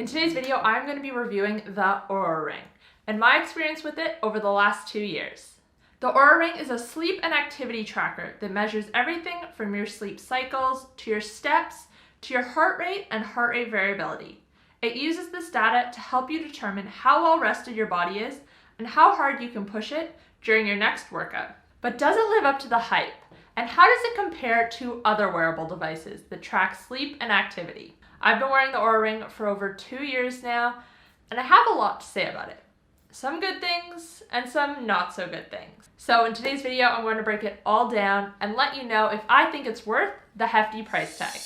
In today's video, I'm going to be reviewing the Oura Ring and my experience with it over the last 2 years. The Oura Ring is a sleep and activity tracker that measures everything from your sleep cycles to your steps to your heart rate and heart rate variability. It uses this data to help you determine how well rested your body is and how hard you can push it during your next workout. But does it live up to the hype? And how does it compare to other wearable devices that track sleep and activity? I've been wearing the Oura Ring for over 2 years now, and I have a lot to say about it. Some good things and some not so good things. So in today's video, I'm going to break it all down and let you know if I think it's worth the hefty price tag.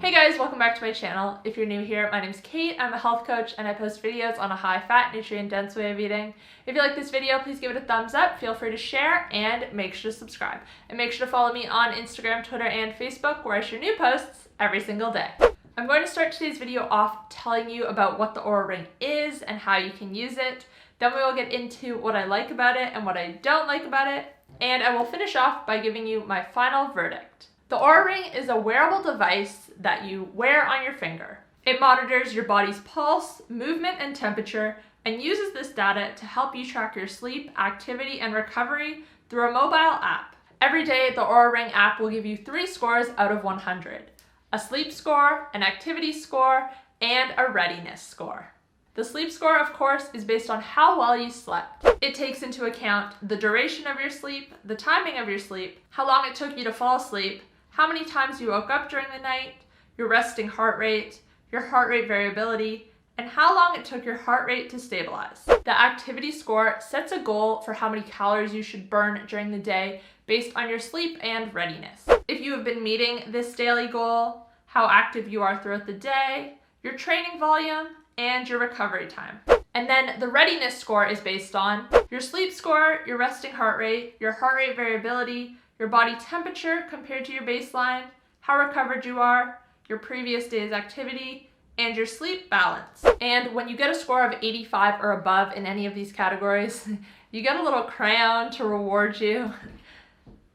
Hey guys, welcome back to my channel. If you're new here, my name's Kate. I'm a health coach and I post videos on a high-fat, nutrient-dense way of eating. If you like this video, please give it a thumbs up, feel free to share, and make sure to subscribe. And make sure to follow me on Instagram, Twitter, and Facebook, where I share new posts every single day. I'm going to start today's video off telling you about what the Oura Ring is and how you can use it. Then we will get into what I like about it and what I don't like about it. And I will finish off by giving you my final verdict. The Oura Ring is a wearable device that you wear on your finger. It monitors your body's pulse, movement, and temperature, and uses this data to help you track your sleep, activity, and recovery through a mobile app. Every day, the Oura Ring app will give you 3 scores out of 100. A sleep score, an activity score, and a readiness score. The sleep score, of course, is based on how well you slept. It takes into account the duration of your sleep, the timing of your sleep, how long it took you to fall asleep, how many times you woke up during the night, your resting heart rate, your heart rate variability, and how long it took your heart rate to stabilize. The activity score sets a goal for how many calories you should burn during the day based on your sleep and readiness. If you have been meeting this daily goal, how active you are throughout the day, your training volume, and your recovery time. And then the readiness score is based on your sleep score, your resting heart rate variability, your body temperature compared to your baseline, how recovered you are, your previous day's activity, and your sleep balance. And when you get a score of 85 or above in any of these categories, you get a little crown to reward you.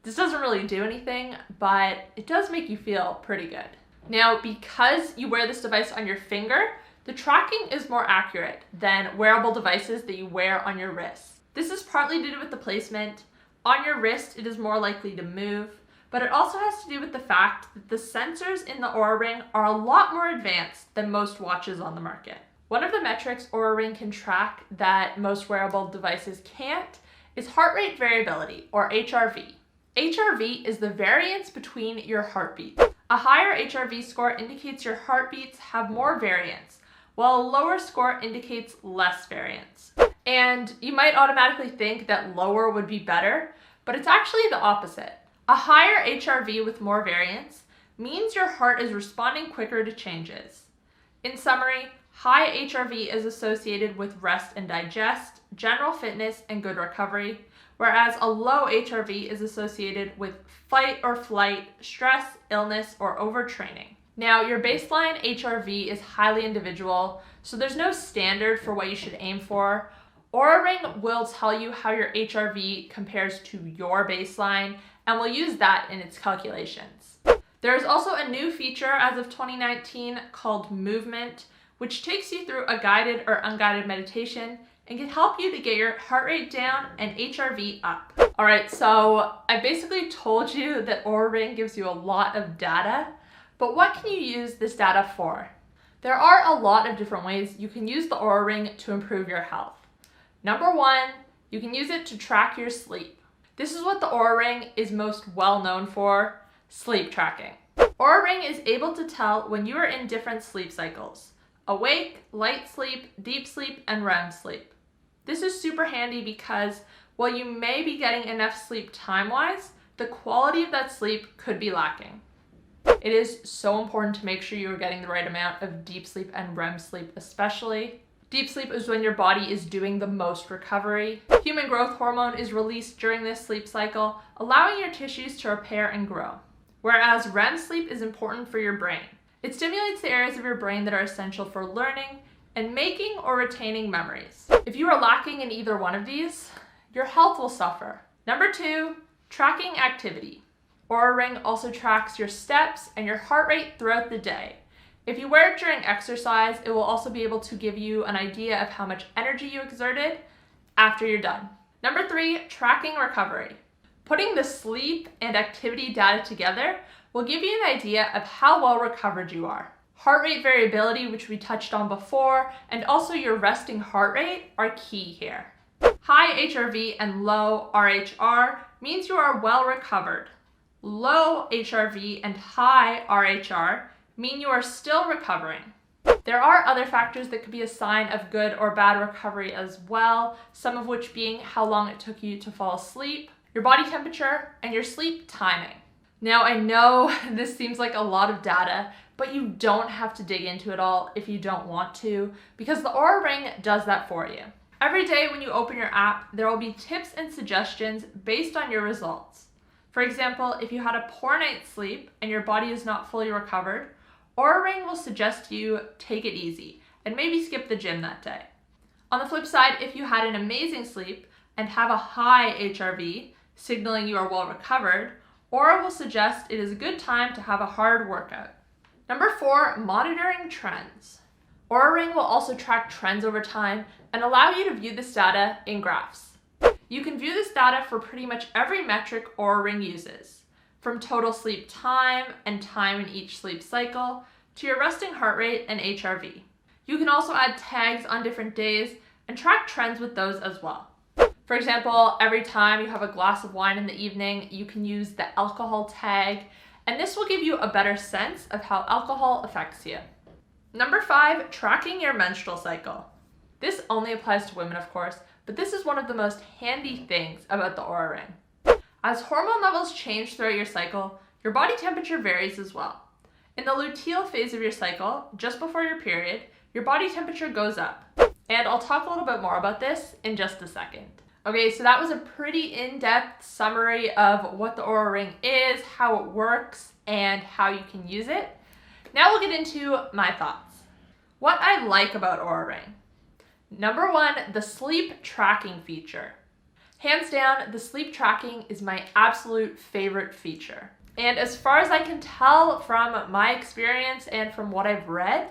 This doesn't really do anything, but it does make you feel pretty good. Now, because you wear this device on your finger, the tracking is more accurate than wearable devices that you wear on your wrist. This is partly due to the placement. On your wrist, it is more likely to move, but it also has to do with the fact that the sensors in the Oura Ring are a lot more advanced than most watches on the market. One of the metrics Oura Ring can track that most wearable devices can't is heart rate variability, or HRV. HRV is the variance between your heartbeats. A higher HRV score indicates your heartbeats have more variance, while a lower score indicates less variance. And you might automatically think that lower would be better, but it's actually the opposite. A higher HRV with more variance means your heart is responding quicker to changes. In summary, high HRV is associated with rest and digest, general fitness, and good recovery, whereas a low HRV is associated with fight or flight, stress, illness, or overtraining. Now, your baseline HRV is highly individual, so there's no standard for what you should aim for. Oura Ring will tell you how your HRV compares to your baseline and will use that in its calculations. There is also a new feature as of 2019 called Movement, which takes you through a guided or unguided meditation and can help you to get your heart rate down and HRV up. All right, so I basically told you that Oura Ring gives you a lot of data, but what can you use this data for? There are a lot of different ways you can use the Oura Ring to improve your health. Number 1, you can use it to track your sleep. This is what the Oura Ring is most well known for, sleep tracking. Oura Ring is able to tell when you are in different sleep cycles: awake, light sleep, deep sleep, and REM sleep. This is super handy because while you may be getting enough sleep time-wise, the quality of that sleep could be lacking. It is so important to make sure you are getting the right amount of deep sleep and REM sleep especially. Deep sleep is when your body is doing the most recovery. Human growth hormone is released during this sleep cycle, allowing your tissues to repair and grow. Whereas REM sleep is important for your brain. It stimulates the areas of your brain that are essential for learning and making or retaining memories. If you are lacking in either one of these, your health will suffer. Number 2, tracking activity. Oura Ring also tracks your steps and your heart rate throughout the day. If you wear it during exercise, it will also be able to give you an idea of how much energy you exerted after you're done. Number 3, tracking recovery. Putting the sleep and activity data together will give you an idea of how well recovered you are. Heart rate variability, which we touched on before, and also your resting heart rate are key here. High HRV and low RHR means you are well recovered. Low HRV and high RHR mean you are still recovering. There are other factors that could be a sign of good or bad recovery as well, some of which being how long it took you to fall asleep, your body temperature, and your sleep timing. Now, I know this seems like a lot of data, but you don't have to dig into it all if you don't want to, because the Oura Ring does that for you. Every day when you open your app, there will be tips and suggestions based on your results. For example, if you had a poor night's sleep and your body is not fully recovered, Oura Ring will suggest you take it easy and maybe skip the gym that day. On the flip side, if you had an amazing sleep and have a high HRV, signaling you are well recovered, Oura will suggest it is a good time to have a hard workout. Number 4, monitoring trends. Oura Ring will also track trends over time and allow you to view this data in graphs. You can view this data for pretty much every metric Oura Ring uses, from total sleep time and time in each sleep cycle to your resting heart rate and HRV. You can also add tags on different days and track trends with those as well. For example, every time you have a glass of wine in the evening, you can use the alcohol tag, and this will give you a better sense of how alcohol affects you. Number 5, tracking your menstrual cycle. This only applies to women, of course, but this is one of the most handy things about the Oura Ring. As hormone levels change throughout your cycle, your body temperature varies as well. In the luteal phase of your cycle, just before your period, your body temperature goes up. And I'll talk a little bit more about this in just a second. Okay, so that was a pretty in-depth summary of what the Oura Ring is, how it works, and how you can use it. Now we'll get into my thoughts. What I like about Oura Ring. Number 1, the sleep tracking feature. Hands down, the sleep tracking is my absolute favorite feature. And as far as I can tell from my experience and from what I've read,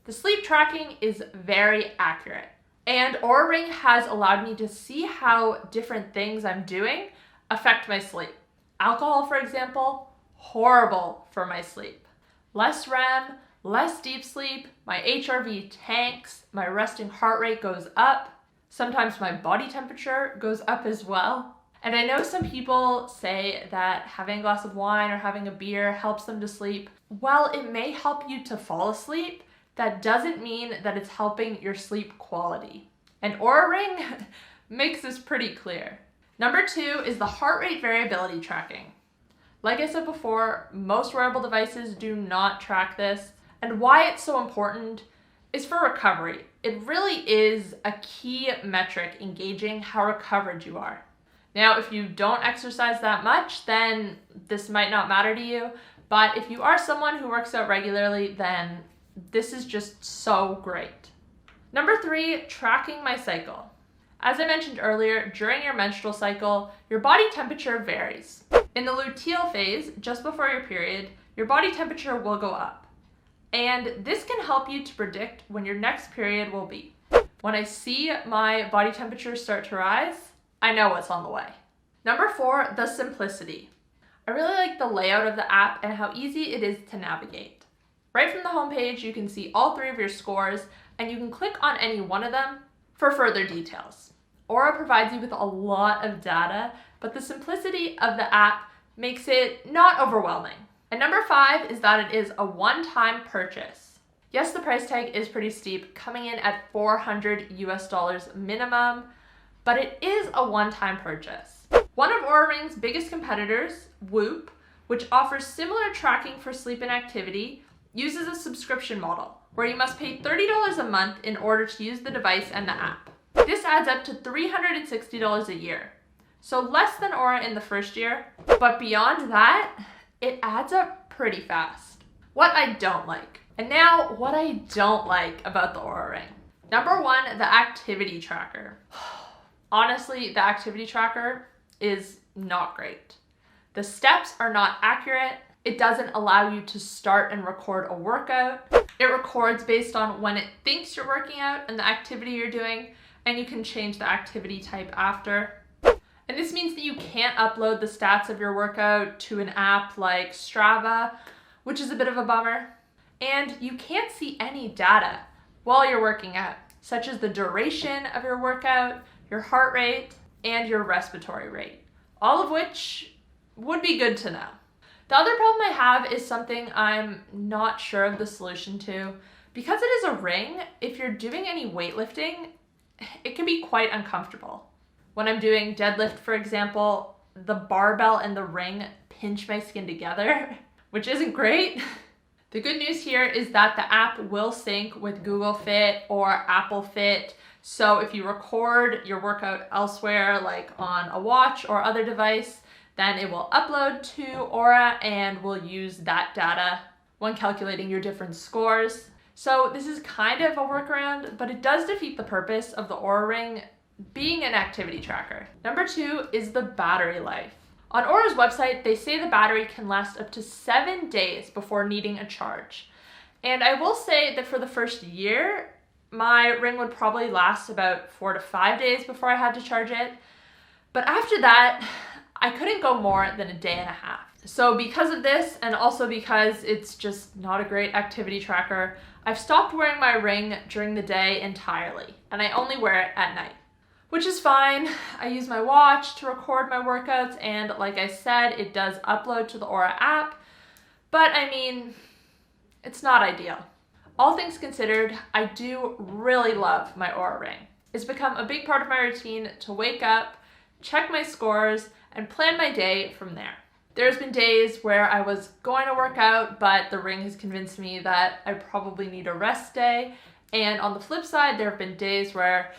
the sleep tracking is very accurate. And Oura Ring has allowed me to see how different things I'm doing affect my sleep. Alcohol, for example, horrible for my sleep. Less REM, less deep sleep, my HRV tanks, my resting heart rate goes up. Sometimes my body temperature goes up as well. And I know some people say that having a glass of wine or having a beer helps them to sleep. While it may help you to fall asleep, that doesn't mean that it's helping your sleep quality. And Oura Ring makes this pretty clear. Number 2 is the heart rate variability tracking. Like I said before, most wearable devices do not track this, and why it's so important is for recovery. It really is a key metric in gauging how recovered you are. Now, if you don't exercise that much, then this might not matter to you, but if you are someone who works out regularly, then this is just so great. Number 3, tracking my cycle. As I mentioned earlier, during your menstrual cycle, your body temperature varies. In the luteal phase, just before your period, your body temperature will go up. And this can help you to predict when your next period will be. When I see my body temperature start to rise, I know what's on the way. Number 4, the simplicity. I really like the layout of the app and how easy it is to navigate. Right from the homepage, you can see all 3 of your scores, and you can click on any one of them for further details. Oura provides you with a lot of data, but the simplicity of the app makes it not overwhelming. And number 5 is that it is a one-time purchase. Yes, the price tag is pretty steep, coming in at $400 minimum, but it is a one-time purchase. One of Oura Ring's biggest competitors, Whoop, which offers similar tracking for sleep and activity, uses a subscription model where you must pay $30 a month in order to use the device and the app. This adds up to $360 a year. So less than Oura in the first year, but beyond that, it adds up pretty fast. What I don't like. And now, what I don't like about the Oura Ring. Number 1, the activity tracker. Honestly, the activity tracker is not great. The steps are not accurate. It doesn't allow you to start and record a workout. It records based on when it thinks you're working out and the activity you're doing, and you can change the activity type after. And this means that you can't upload the stats of your workout to an app like Strava, which is a bit of a bummer. And you can't see any data while you're working out, such as the duration of your workout, your heart rate, and your respiratory rate, all of which would be good to know. The other problem I have is something I'm not sure of the solution to. Because it is a ring, if you're doing any weightlifting, it can be quite uncomfortable. When I'm doing deadlift, for example, the barbell and the ring pinch my skin together, which isn't great. The good news here is that the app will sync with Google Fit or Apple Fit. So if you record your workout elsewhere, like on a watch or other device, then it will upload to Oura and will use that data when calculating your different scores. So this is kind of a workaround, but it does defeat the purpose of the Oura Ring being an activity tracker. Number 2 is the battery life. On Oura's website, they say the battery can last up to 7 days before needing a charge. And I will say that for the first year, my ring would probably last about 4 to 5 days before I had to charge it. But after that, I couldn't go more than a day and a half. So because of this, and also because it's just not a great activity tracker, I've stopped wearing my ring during the day entirely, and I only wear it at night. Which is fine. I use my watch to record my workouts, and like I said, it does upload to the Oura app, but I mean, it's not ideal. All things considered, I do really love my Oura Ring. It's become a big part of my routine to wake up, check my scores, and plan my day from there. There's been days where I was going to work out, but the ring has convinced me that I probably need a rest day. And on the flip side, there have been days where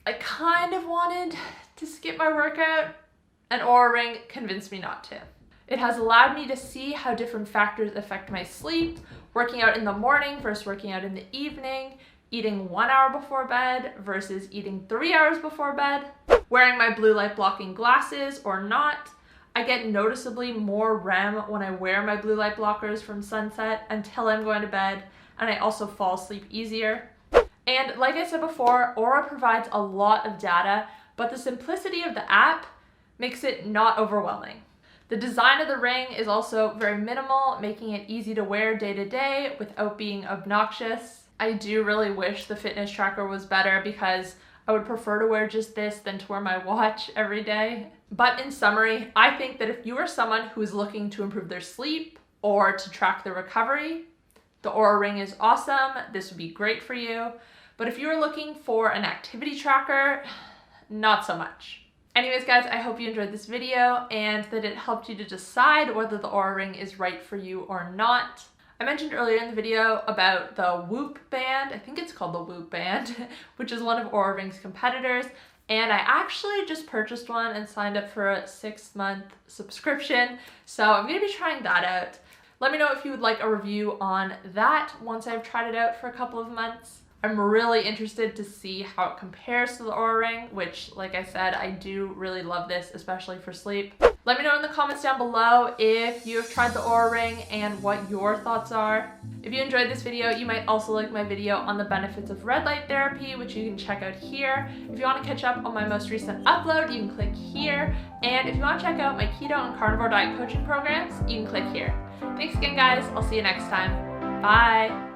I kind of wanted to skip my workout, and Oura Ring convinced me not to. It has allowed me to see how different factors affect my sleep, working out in the morning versus working out in the evening, eating 1 hour before bed versus eating 3 hours before bed, wearing my blue light blocking glasses or not. I get noticeably more REM when I wear my blue light blockers from sunset until I'm going to bed, and I also fall asleep easier. And like I said before, Oura provides a lot of data, but the simplicity of the app makes it not overwhelming. The design of the ring is also very minimal, making it easy to wear day to day without being obnoxious. I do really wish the fitness tracker was better because I would prefer to wear just this than to wear my watch every day. But in summary, I think that if you are someone who is looking to improve their sleep or to track their recovery, the Oura Ring is awesome. This would be great for you. But if you're looking for an activity tracker, not so much. Anyways, guys, I hope you enjoyed this video and that it helped you to decide whether the Oura Ring is right for you or not. I mentioned earlier in the video about the Whoop band. I think it's called the Whoop band, which is one of Oura Ring's competitors. And I actually just purchased one and signed up for a 6-month subscription. So I'm going to be trying that out. Let me know if you would like a review on that once I've tried it out for a couple of months. I'm really interested to see how it compares to the Oura Ring, which, like I said, I do really love this, especially for sleep. Let me know in the comments down below if you have tried the Oura Ring and what your thoughts are. If you enjoyed this video, you might also like my video on the benefits of red light therapy, which you can check out here. If you want to catch up on my most recent upload, you can click here. And if you want to check out my keto and carnivore diet coaching programs, you can click here. Thanks again, guys. I'll see you next time. Bye.